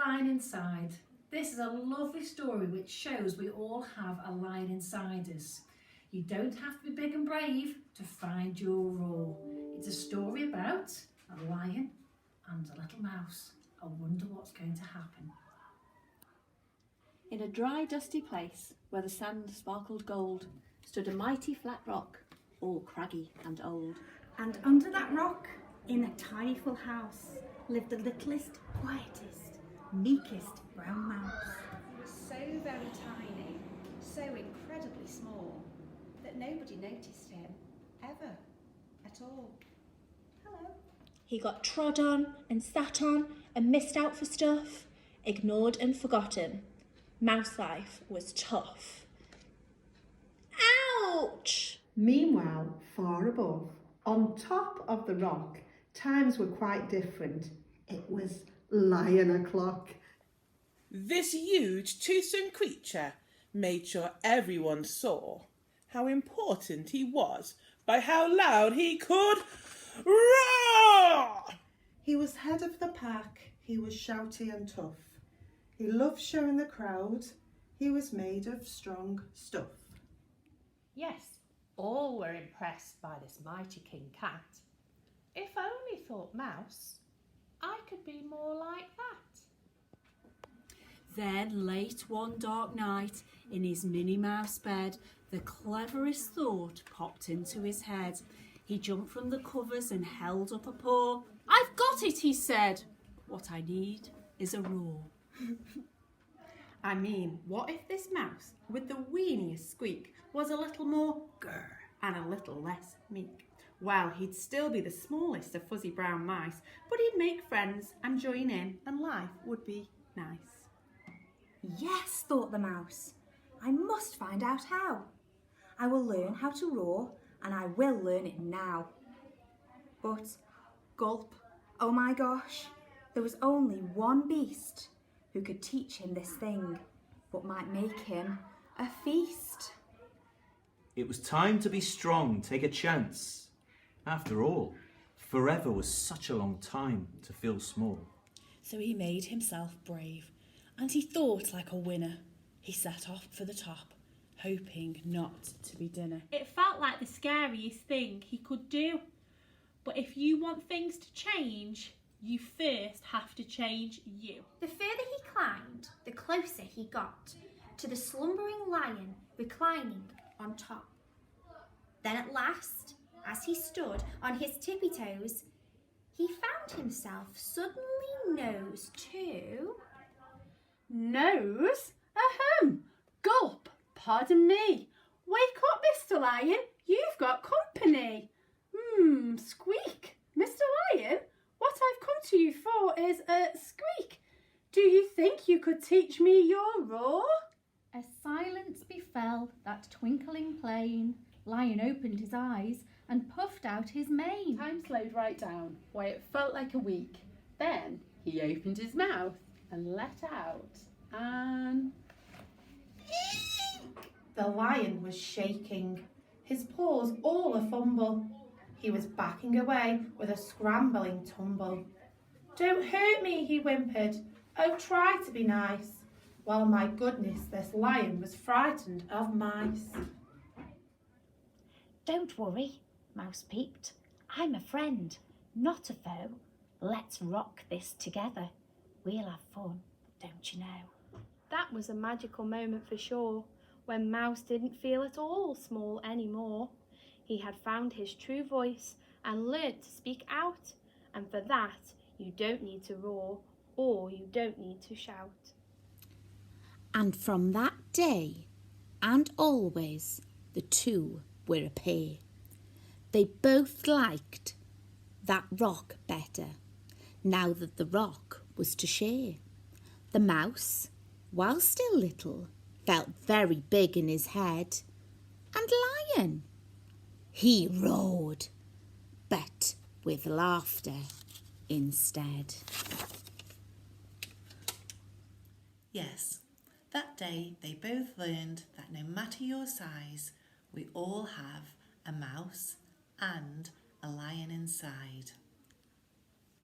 lion inside. This is a lovely story which shows we all have a lion inside us. You don't have to be big and brave to find your roar. It's a story about a lion and a little mouse. I wonder what's going to happen. In a dry, dusty place where the sand sparkled gold stood a mighty flat rock, all craggy and old. And under that rock, in a tiny full house, lived the littlest, quietest, meekest brown mouse. So very tiny, so incredibly small, that nobody noticed him, ever, at all. Hello. He got trod on and sat on and missed out for stuff, ignored and forgotten. Mouse life was tough. Ouch! Meanwhile, far above, on top of the rock, times were quite different. It was lion o'clock. This huge toothsome creature made sure everyone saw how important he was by how loud he could roar. He was head of the pack, he was shouty and tough. He loved showing the crowd, he was made of strong stuff. Yes, all were impressed by this mighty King Cat. If only, thought Mouse, I could be more like that. Then, late one dark night, in his Minnie Mouse bed, the cleverest thought popped into his head. He jumped from the covers and held up a paw. "I've got it," he said. "What I need is a roar." I mean, what if this mouse, with the weeniest squeak, was a little more grr and a little less meek? Well, he'd still be the smallest of fuzzy brown mice, but he'd make friends and join in, and life would be nice. Yes, thought the mouse. I must find out how. I will learn how to roar, and I will learn it now. But, gulp, oh my gosh, there was only one beast who could teach him this thing, but might make him a feast. It was time to be strong, take a chance. After all, forever was such a long time to feel small. So he made himself brave, and he thought like a winner. He set off for the top, hoping not to be dinner. It felt like the scariest thing he could do. But if you want things to change, you first have to change you. The further he climbed, the closer he got to the slumbering lion reclining on top. Then at last, as he stood on his tippy toes, he found himself suddenly nose to... Nose? Ahem! Gulp! Pardon me. Wake up, Mr. Lion. You've got company. Squeak. Mr. Lion, what I've come to you for is a squeak. Do you think you could teach me your roar? A silence befell that twinkling plain. Lion opened his eyes and puffed out his mane. Time slowed right down, why it felt like a week. Then he opened his mouth and let out an... The lion was shaking, his paws all a fumble. He was backing away with a scrambling tumble. "Don't hurt me," he whimpered. "Oh, try to be nice." Well, my goodness, this lion was frightened of mice. "Don't worry," Mouse peeped. "I'm a friend, not a foe. Let's rock this together. We'll have fun, don't you know?" That was a magical moment for sure, when Mouse didn't feel at all small anymore. He had found his true voice and learnt to speak out, and for that you don't need to roar or you don't need to shout. And from that day and always the two were a pair. They both liked that rock better, now that the rock was to share. The mouse, while still little, felt very big in his head. And Lion, he roared, but with laughter instead. Yes, that day they both learned that no matter your size, we all have a mouse and a lion inside.